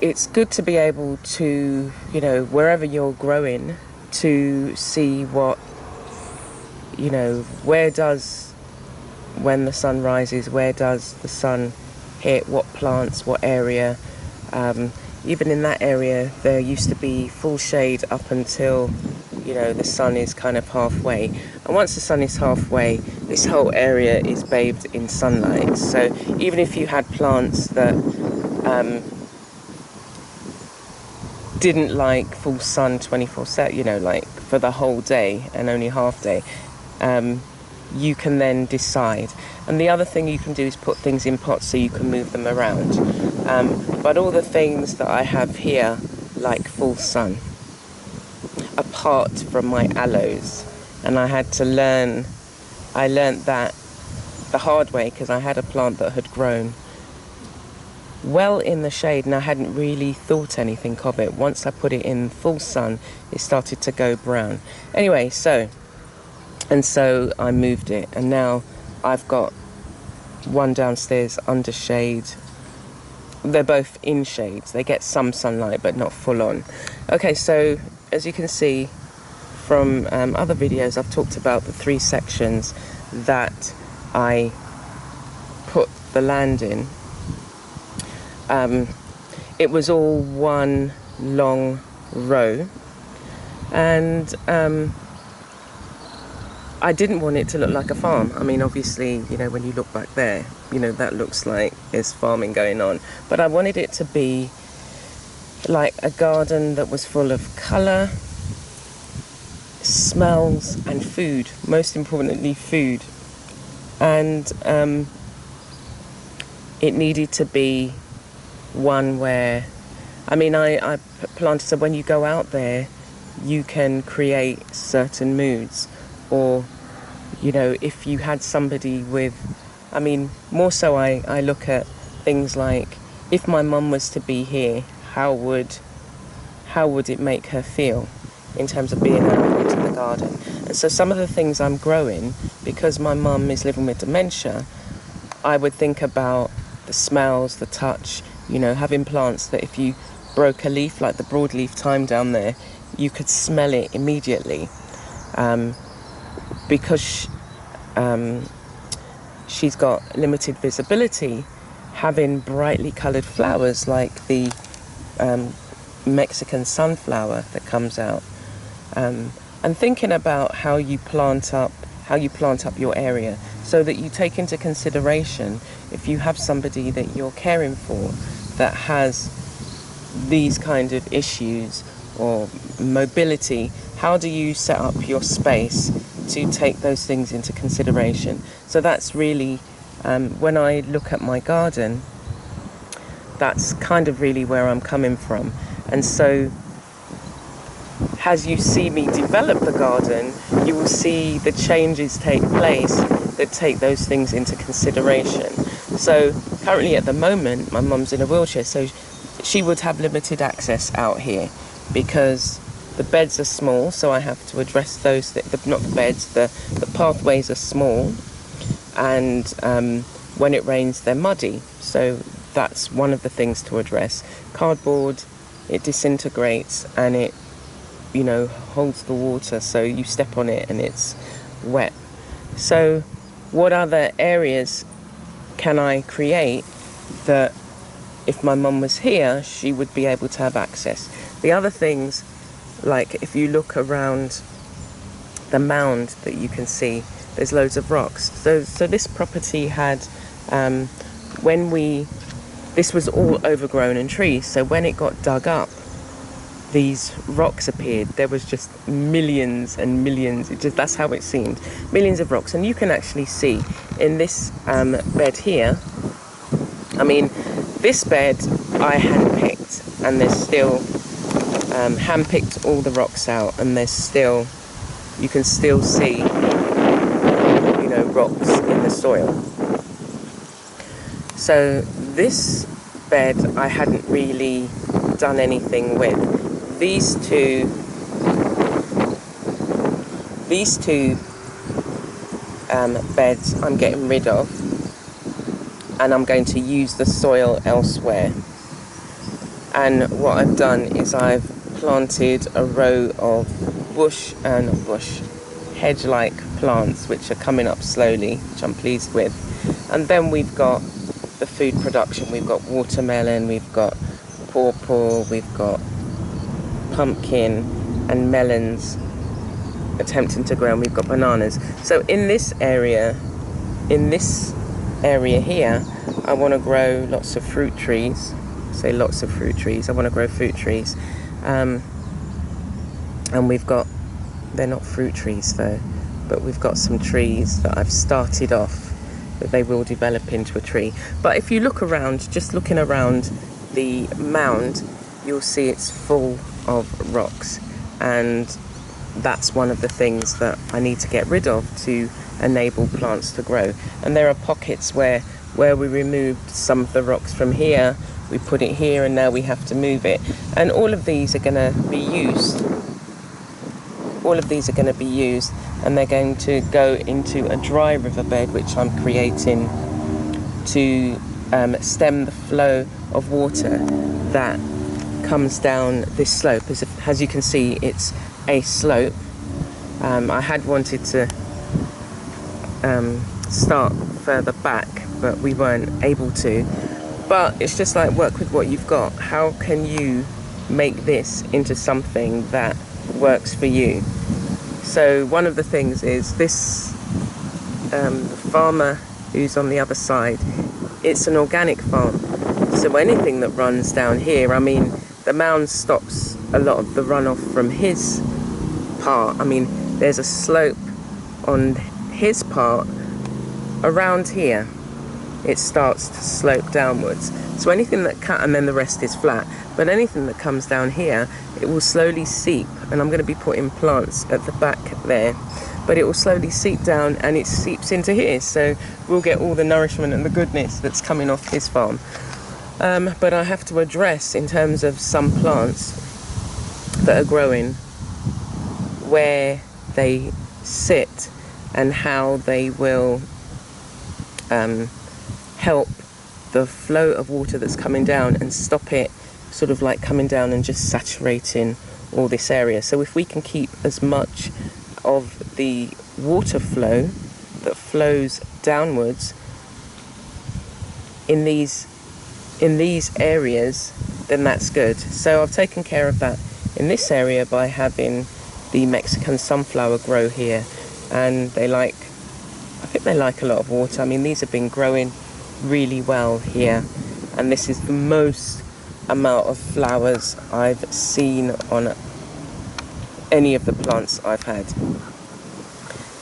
it's good to be able to, you know, wherever you're growing, to see what, you know, where does, when the sun rises, where does the sun hit, what plants, what area. Even in that area, there used to be full shade up until, you know, the sun is kind of halfway. And once the sun is halfway, this whole area is bathed in sunlight. So even if you had plants that didn't like full sun 24/7, you know, like for the whole day and only half day, you can then decide. And the other thing you can do is put things in pots so you can move them around. But all the things that I have here, like full sun, apart from my aloes, and I learned that the hard way, because I had a plant that had grown well in the shade and I hadn't really thought anything of it. Once I put it in full sun, it started to go brown. Anyway, so I moved it, and now I've got one downstairs under shade. They're both in shades. They get some sunlight, but not full on. Okay, so as you can see from other videos, I've talked about the 3 sections that I put the land in. It was all one long row, and I didn't want it to look like a farm. I mean, obviously, you know, when you look back there, you know, that looks like there's farming going on. But I wanted it to be like a garden that was full of colour, smells and food. Most importantly, food. And it needed to be one where, I mean, I planted, so when you go out there, you can create certain moods. Or, you know, if you had somebody with, I mean, more so I look at things like, if my mum was to be here, how would it make her feel in terms of being out into the garden? And so some of the things I'm growing, because my mum is living with dementia, I would think about the smells, the touch, you know, having plants that if you broke a leaf, like the broadleaf thyme down there, you could smell it immediately. Because she's got limited visibility, having brightly coloured flowers like the Mexican sunflower that comes out, and thinking about how you plant up your area, so that you take into consideration if you have somebody that you're caring for that has these kind of issues or mobility, how do you set up your space to take those things into consideration? So that's really, when I look at my garden, that's kind of really where I'm coming from. And so as you see me develop the garden, you will see the changes take place that take those things into consideration. So currently at the moment, my mum's in a wheelchair, so she would have limited access out here because the beds are small, so I have to address those, not the beds, the pathways are small, and when it rains they're muddy, so that's one of the things to address. Cardboard, it disintegrates and it, you know, holds the water, so you step on it and it's wet. So what other areas can I create that if my mum was here, she would be able to have access? The other things, like if you look around the mound that you can see, there's loads of rocks. So this property had, this was all overgrown and trees, so when it got dug up, these rocks appeared. There was just millions and millions, that's how it seemed, millions of rocks. And you can actually see in this bed here, I mean, this bed I handpicked, and there's still, handpicked all the rocks out, and there's still, you can still see, you know, rocks in the soil. So this bed I hadn't really done anything with. These two beds I'm getting rid of, and I'm going to use the soil elsewhere. And what I've done is I've planted a row of hedge-like plants, which are coming up slowly, which I'm pleased with. And then we've got the food production. We've got watermelon, we've got pawpaw, we've got pumpkin and melons attempting to grow, and we've got bananas. So in this area here, I want to grow lots of fruit trees. I want to grow fruit trees. And we've got, they're not fruit trees though, but we've got some trees that I've started off, that they will develop into a tree. But if you look around, just looking around the mound, you'll see it's full of rocks. And that's one of the things that I need to get rid of to enable plants to grow. And there are pockets where we removed some of the rocks from here, we put it here, and now we have to move it. And all of these are going to be used. And they're going to go into a dry riverbed, which I'm creating to stem the flow of water that comes down this slope. As you can see, it's a slope. I had wanted to start further back, but we weren't able to. But it's just like, work with what you've got. How can you make this into something that works for you? So one of the things is this, the farmer who's on the other side, it's an organic farm. So anything that runs down here, I mean, the mound stops a lot of the runoff from his part. I mean, there's a slope on his part around here. It starts to slope downwards. So anything that and then the rest is flat. But anything that comes down here, it will slowly seep. And I'm going to be putting plants at the back there. But it will slowly seep down, and it seeps into here. So we'll get all the nourishment and the goodness that's coming off his farm. But I have to address, in terms of some plants that are growing, where they sit and how they will help the flow of water that's coming down and stop it sort of like coming down and just saturating all this area. So if we can keep as much of the water flow that flows downwards in these areas, then that's good. So I've taken care of that in this area by having the Mexican sunflower grow here, and I think they like a lot of water. I mean, these have been growing really well here, and this is the most amount of flowers I've seen on any of the plants I've had.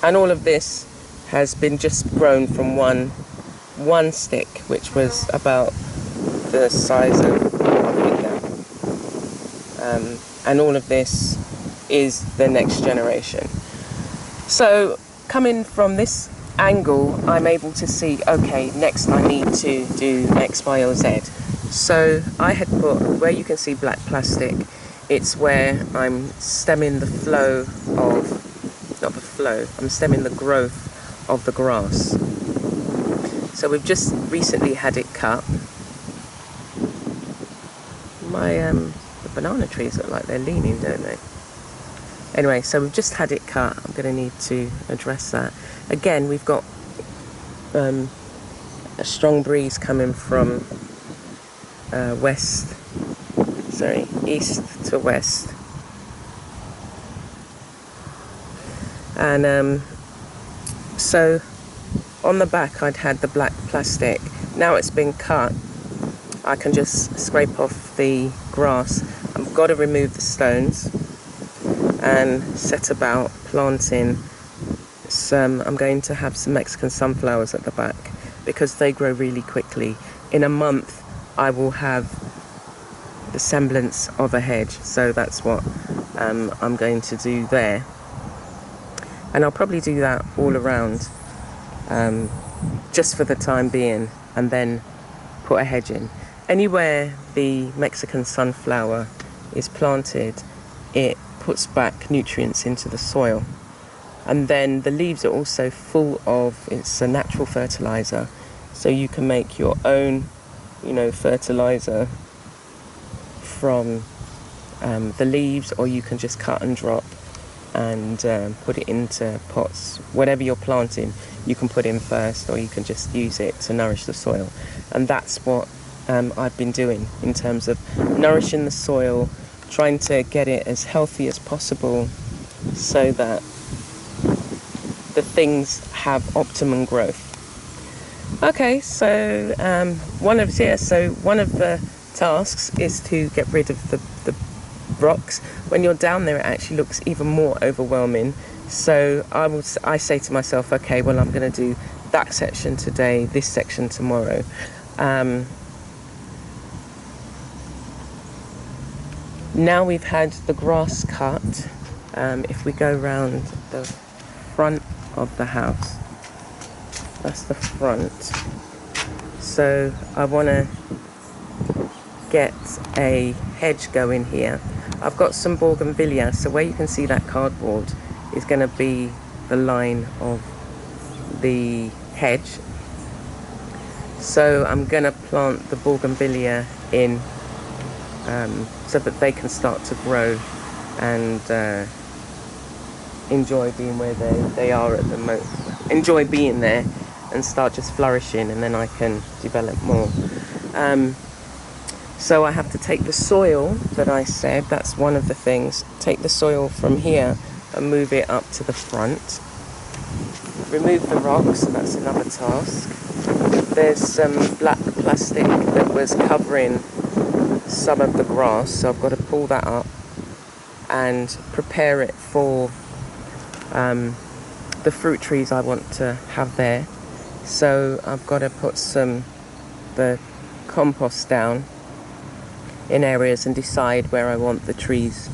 And all of this has been just grown from one stick, which was about the size of my finger. And all of this is the next generation. So coming from this angle, I'm able to see, okay, next I need to do X, Y, or Z. So I had put, where you can see black plastic, it's where I'm stemming the flow of, not the flow, I'm stemming the growth of the grass. So we've just recently had it cut. The banana trees look like they're leaning, don't they? Anyway, so we've just had it cut. I'm going to need to address that. Again, we've got a strong breeze coming from east to west. And so on the back I'd had the black plastic. Now it's been cut, I can just scrape off the grass. I've got to remove the stones and set about planting some. I'm going to have some Mexican sunflowers at the back because they grow really quickly. In a month I will have the semblance of a hedge, so that's what I'm going to do there. And I'll probably do that all around, just for the time being, and then put a hedge in. Anywhere the Mexican sunflower is planted, it puts back nutrients into the soil. And then the leaves are also full of, it's a natural fertilizer, so you can make your own, fertilizer from the leaves, or you can just cut and drop and put it into pots. Whatever you're planting, you can put in first, or you can just use it to nourish the soil. And that's what I've been doing in terms of nourishing the soil, trying to get it as healthy as possible so that the things have optimum growth. Okay, so one of the tasks is to get rid of the rocks. When you're down there, it actually looks even more overwhelming. So I say to myself, okay, well, I'm going to do that section today, this section tomorrow. Now we've had the grass cut. If we go round the front of the house, that's the front. So I want to get a hedge going here. I've got some bougainvillea, so where you can see that cardboard is going to be the line of the hedge. So I'm going to plant the bougainvillea in so that they can start to grow and enjoy being where they are at the moment. Enjoy being there and start just flourishing, and then I can develop more. So I have to take the soil that I said, that's one of the things, take the soil from here and move it up to the front. Remove the rocks, so that's another task. There's some black plastic that was covering some of the grass, so I've got to pull that up and prepare it for the fruit trees I want to have there. So I've got to put the compost down in areas and decide where I want the trees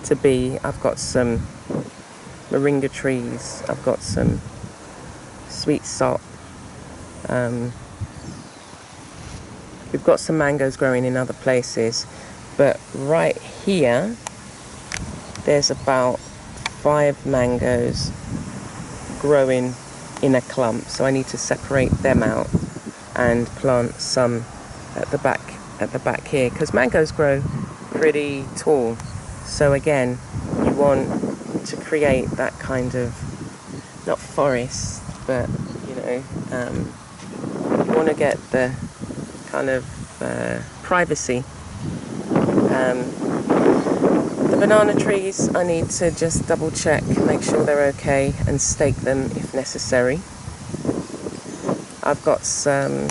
to be. I've got some moringa trees, I've got some sweet sop, we've got some mangoes growing in other places, but right here there's about 5 mangoes growing in a clump, so I need to separate them out and plant some at the back here, because mangoes grow pretty tall. So again, you want to create that kind of, not forest, but you want to get the kind of privacy. The banana trees, I need to just double check, make sure they're okay, and stake them if necessary. I've got some,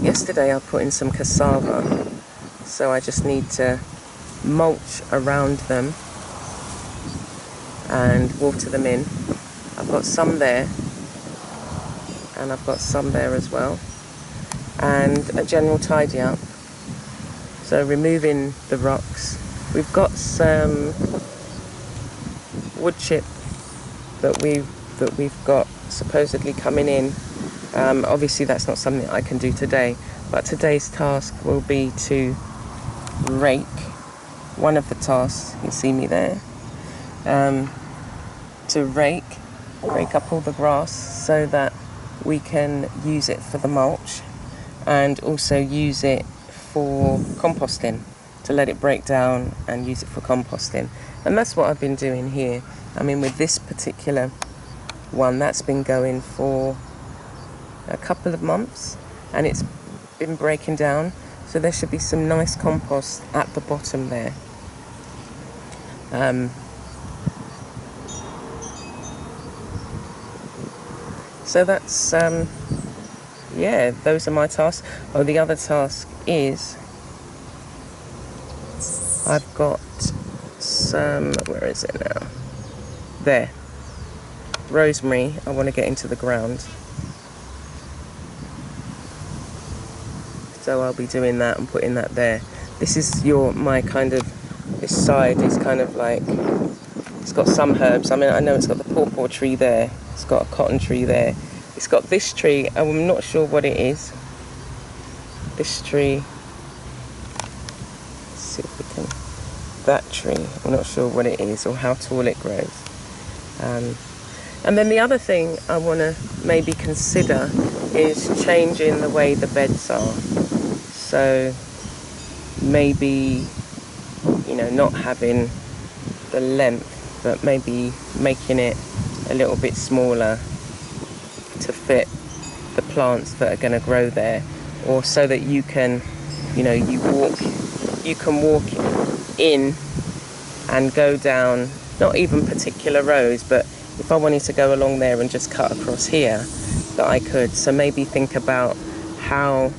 yesterday I put in some cassava, so I just need to mulch around them and water them in. I've got some there, and I've got some there as well, and a general tidy up. So removing the rocks. We've got some wood chip that we've got supposedly coming in. Obviously that's not something I can do today, but today's task will be to rake. One of the tasks, you see me there, to rake up all the grass so that we can use it for the mulch, and also use it for composting, to let it break down and use it for composting. And that's what I've been doing here. I mean, with this particular one, that's been going for a couple of months, and it's been breaking down, so there should be some nice compost at the bottom there. So that's those are my tasks. Oh, the other task is I've got some, where is it now? There. Rosemary, I want to get into the ground. So I'll be doing that and putting that there. This is this side is kind of like, it's got some herbs. I mean, I know it's got the pawpaw tree there. It's got a cotton tree there. It's got this tree, I'm not sure what it is. This tree. Let's see if we can, that tree, I'm not sure what it is or how tall it grows. And then the other thing I want to maybe consider is changing the way the beds are. So maybe, not having the length, but maybe making it a little bit smaller to fit the plants that are going to grow there, or so that you can, you can walk in and go down, not even particular rows, but if I wanted to go along there and just cut across here, that I could. So maybe think about how,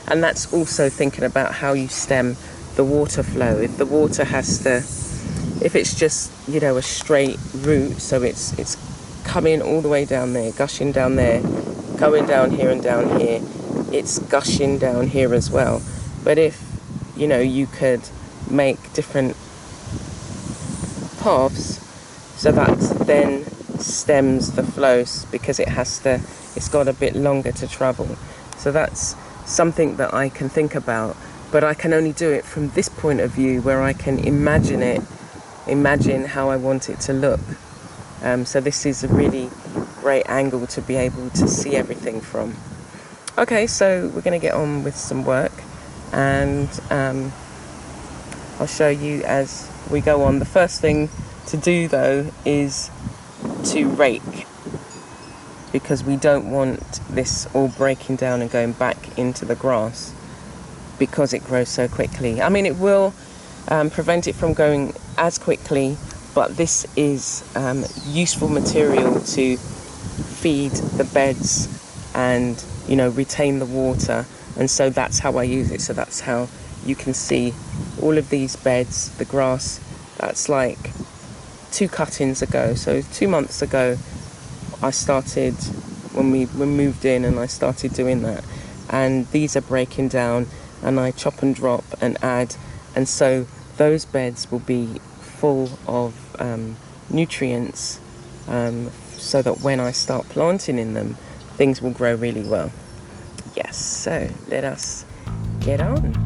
and that's also thinking about how you stem the water flow. If the water has to, if it's just, a straight route, so it's coming all the way down there, gushing down there, going down here and down here, it's gushing down here as well. But if, you could make different paths, so that then stems the flows, because it's got a bit longer to travel. So that's something that I can think about, but I can only do it from this point of view, where I can imagine how I want it to look. So this is a really great angle to be able to see everything from. Okay, so we're going to get on with some work, and I'll show you as we go on. The first thing to do though is to rake, because we don't want this all breaking down and going back into the grass, because it grows so quickly. I mean, it will prevent it from going as quickly, but this is useful material to feed the beds and retain the water, and so that's how I use it. So that's how you can see all of these beds, the grass, that's like 2 cuttings ago. So 2 months ago I started, when we moved in, and I started doing that, and these are breaking down, and I chop and drop and add, and so those beds will be full of nutrients, so that when I start planting in them, things will grow really well. Yes, so let us get on.